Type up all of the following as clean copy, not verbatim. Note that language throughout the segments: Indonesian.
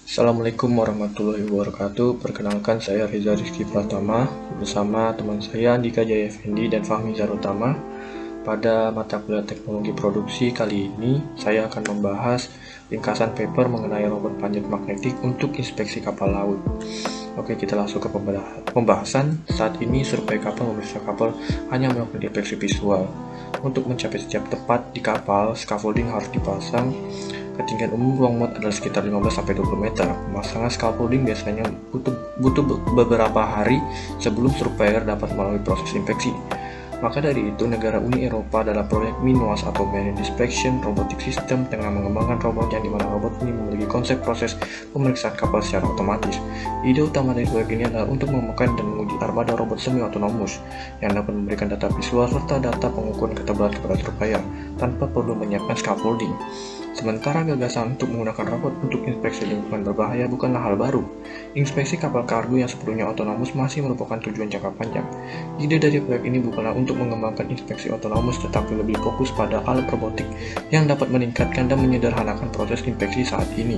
Assalamualaikum warahmatullahi wabarakatuh. Perkenalkan, saya Reza Rizky Pratama bersama teman saya Andika Jaya Effendi dan Fahmi Zarutama. Pada mata kuliah teknologi produksi kali ini, saya akan membahas ringkasan paper mengenai robot panjat magnetik untuk inspeksi kapal laut. Oke, kita langsung ke pembahasan. Saat ini survei kapal memeriksa kapal hanya melakukan inspeksi visual. Untuk mencapai setiap tepat di kapal, scaffolding harus dipasang. Ketinggian umum ruang muat adalah sekitar 15-20 meter. Pemasangan scaffolding biasanya butuh beberapa hari sebelum surveyor dapat melalui proses inspeksi. Maka dari itu, negara Uni Eropa dalam proyek MINOAS atau Marine Inspection Robotic System tengah mengembangkan robot yang dimana robot ini memiliki konsep proses pemeriksaan kapal secara otomatis. Ide utama dari proyek ini adalah untuk memekan dan menguji armada robot semi-otonomus yang dapat memberikan data visual serta data pengukuran ketebalan kepada surveyor tanpa perlu menyiapkan scaffolding. Sementara gagasan untuk menggunakan robot untuk inspeksi lingkungan berbahaya bukanlah hal baru. Inspeksi kapal kargo yang sepenuhnya otonomus masih merupakan tujuan jangka panjang. Ide dari proyek ini bukanlah untuk mengembangkan inspeksi otonomus, tetapi lebih fokus pada alat robotik yang dapat meningkatkan dan menyederhanakan proses inspeksi saat ini.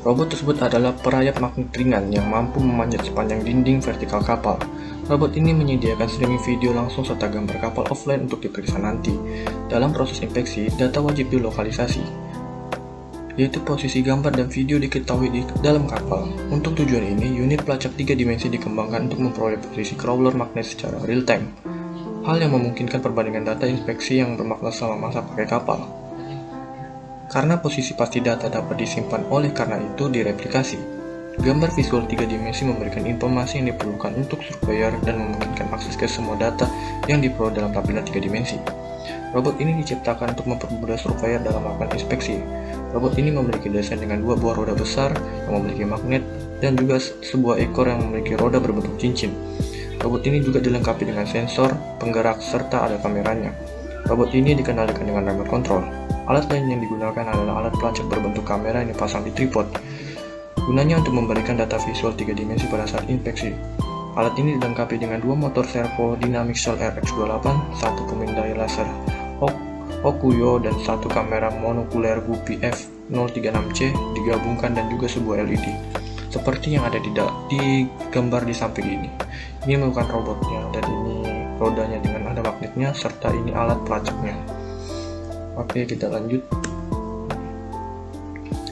Robot tersebut adalah perayap magnet ringan yang mampu memanjat sepanjang dinding vertikal kapal. Robot ini menyediakan streaming video langsung serta gambar kapal offline untuk diperiksa nanti. Dalam proses inspeksi, data wajib dilokalisasi, yaitu posisi gambar dan video diketahui di dalam kapal. Untuk tujuan ini, unit pelacak 3 dimensi dikembangkan untuk memperoleh posisi crawler magnet secara real time. Hal yang memungkinkan perbandingan data inspeksi yang bermakna selama masa pakai kapal. Karena posisi pasti data dapat disimpan, oleh karena itu direplikasi. Gambar visual 3 dimensi memberikan informasi yang diperlukan untuk surveyor dan memungkinkan akses ke semua data yang diperoleh dalam tampilan 3 dimensi. Robot ini diciptakan untuk mempermudah surveyor dalam melakukan inspeksi. Robot ini memiliki desain dengan 2 buah roda besar yang memiliki magnet dan juga sebuah ekor yang memiliki roda berbentuk cincin. Robot ini juga dilengkapi dengan sensor, penggerak, serta ada kameranya. Robot ini dikendalikan dengan remote control. Alat lain yang digunakan adalah alat pelacak berbentuk kamera yang dipasang di tripod. Gunanya untuk memberikan data visual 3 dimensi pada saat inspeksi. Alat ini dilengkapi dengan 2 motor servo Dynamic Shell RX28, 1 pemindai laser Okuyo, dan 1 kamera monokuler Guppy F036C digabungkan dan juga sebuah LED. Seperti yang ada di gambar di samping ini. Ini merupakan robotnya, dan ini rodanya dengan ada magnetnya, serta ini alat pelacaknya. Oke, kita lanjut.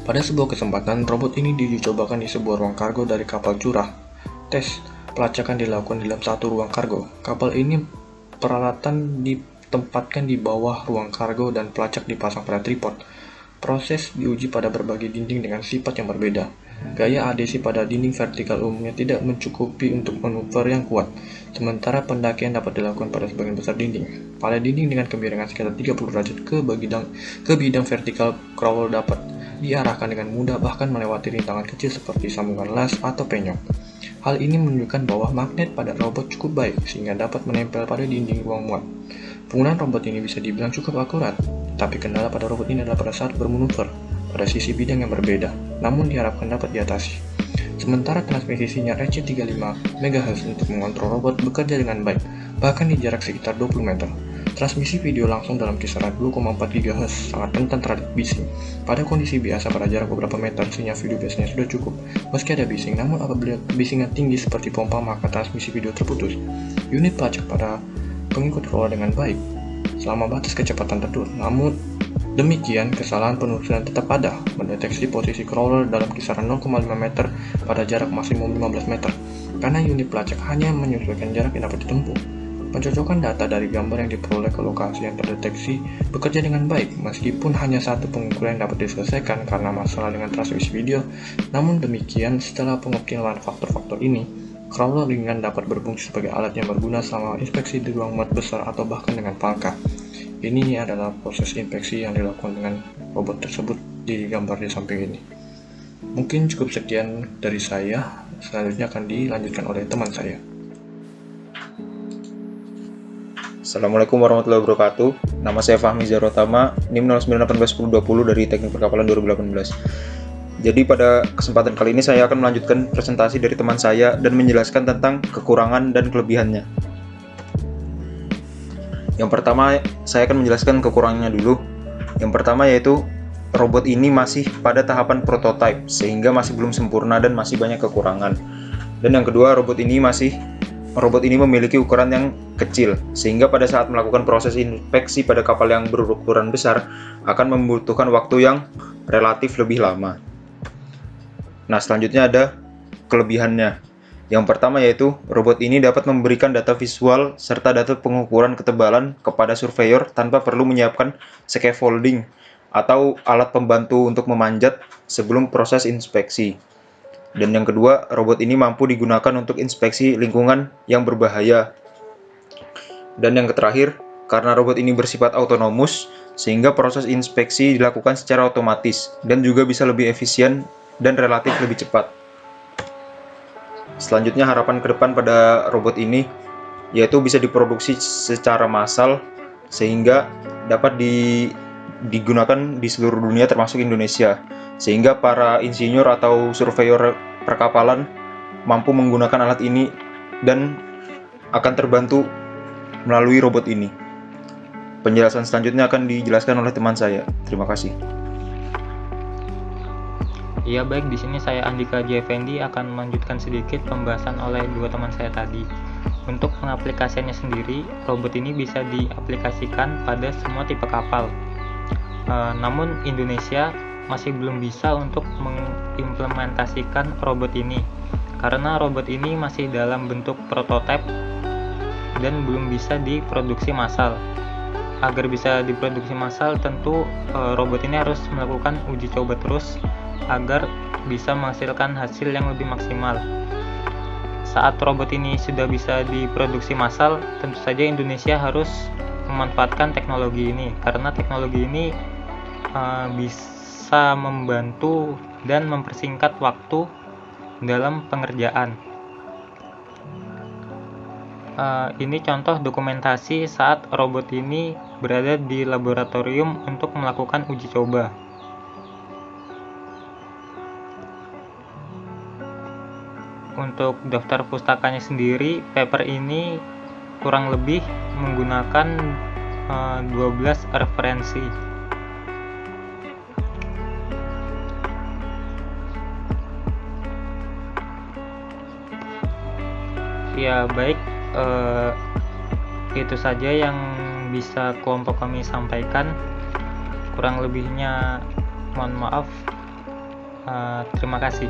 Pada sebuah kesempatan, robot ini dicobakan di sebuah ruang kargo dari kapal curah. Tes pelacakan dilakukan di dalam satu ruang kargo. Kapal ini peralatan ditempatkan di bawah ruang kargo dan pelacak dipasang pada tripod. Proses diuji pada berbagai dinding dengan sifat yang berbeda. Gaya adhesi pada dinding vertikal umumnya tidak mencukupi untuk manuver yang kuat, sementara pendakian dapat dilakukan pada sebagian besar dinding. Pada dinding dengan kemiringan sekitar 30 derajat ke bidang vertikal, crawler dapat diarahkan dengan mudah, bahkan melewati rintangan kecil seperti sambungan las atau penyok. Hal ini menunjukkan bahwa magnet pada robot cukup baik sehingga dapat menempel pada dinding ruang muat. Penggunaan robot ini bisa dibilang cukup akurat, tapi kendala pada robot ini adalah pada saat bermanuver pada sisi bidang yang berbeda, namun diharapkan dapat diatasi. Sementara transmisi sinyal RC35 MHz untuk mengontrol robot bekerja dengan baik, bahkan di jarak sekitar 20 meter. Transmisi video langsung dalam kisaran 2,4 GHz sangat rentan terhadap bising. Pada kondisi biasa pada jarak beberapa meter, sinyal video biasanya sudah cukup meski ada bising, namun apabila bisingnya tinggi seperti pompa maka transmisi video terputus. Unit pelacak pada pengikut crawler dengan baik selama batas kecepatan tertentu, namun demikian kesalahan penelusuran tetap ada, mendeteksi posisi crawler dalam kisaran 0,5 meter pada jarak maksimum 15 meter, karena unit pelacak hanya menyesuaikan jarak yang dapat ditempuh. Pencocokan data dari gambar yang diperoleh ke lokasi yang terdeteksi bekerja dengan baik, meskipun hanya satu pengukuran yang dapat diselesaikan karena masalah dengan transmisi video. Namun demikian, setelah pengoptimalan faktor-faktor ini, crawler ringan dapat berfungsi sebagai alat yang berguna selama inspeksi di ruang muat besar atau bahkan dengan palka. Ini adalah proses inspeksi yang dilakukan dengan robot tersebut di gambar di samping ini. Mungkin cukup sekian dari saya, selanjutnya akan dilanjutkan oleh teman saya. Assalamualaikum warahmatullahi wabarakatuh. Nama saya Fahmi Zarutama, NIM 09181020 dari Teknik Perkapalan 2018. Jadi pada kesempatan kali ini saya akan melanjutkan presentasi dari teman saya dan menjelaskan tentang kekurangan dan kelebihannya. Yang pertama, saya akan menjelaskan kekurangannya dulu. Yang pertama yaitu robot ini masih pada tahapan prototype, sehingga masih belum sempurna dan masih banyak kekurangan. Dan yang kedua, robot ini memiliki ukuran yang kecil, sehingga pada saat melakukan proses inspeksi pada kapal yang berukuran besar akan membutuhkan waktu yang relatif lebih lama. Nah, selanjutnya ada kelebihannya. Yang pertama yaitu robot ini dapat memberikan data visual serta data pengukuran ketebalan kepada surveyor tanpa perlu menyiapkan scaffolding atau alat pembantu untuk memanjat sebelum proses inspeksi. Dan yang kedua, robot ini mampu digunakan untuk inspeksi lingkungan yang berbahaya. Dan yang terakhir, karena robot ini bersifat autonomus, sehingga proses inspeksi dilakukan secara otomatis dan juga bisa lebih efisien dan relatif lebih cepat. Selanjutnya, harapan ke depan pada robot ini yaitu bisa diproduksi secara massal sehingga dapat digunakan di seluruh dunia termasuk Indonesia, sehingga para insinyur atau surveyor perkapalan mampu menggunakan alat ini dan akan terbantu melalui robot ini. Penjelasan selanjutnya akan dijelaskan oleh teman saya. Terima kasih. Ya baik, di sini saya Andika J. Effendi akan melanjutkan sedikit pembahasan oleh dua teman saya tadi. Untuk pengaplikasiannya sendiri, robot ini bisa diaplikasikan pada semua tipe kapal. Namun Indonesia masih belum bisa untuk mengimplementasikan robot ini, karena robot ini masih dalam bentuk prototipe dan belum bisa diproduksi massal. Agar bisa diproduksi massal, tentu robot ini harus melakukan uji coba terus agar bisa menghasilkan hasil yang lebih maksimal. Saat robot ini sudah bisa diproduksi massal, tentu saja Indonesia harus memanfaatkan teknologi ini, karena teknologi ini bisa membantu dan mempersingkat waktu dalam pengerjaan. Ini contoh dokumentasi saat robot ini berada di laboratorium untuk melakukan uji coba. Untuk daftar pustakanya sendiri, paper ini kurang lebih menggunakan 12 referensi. Ya baik, itu saja yang bisa kelompok kami sampaikan. Kurang lebihnya mohon maaf. Terima kasih.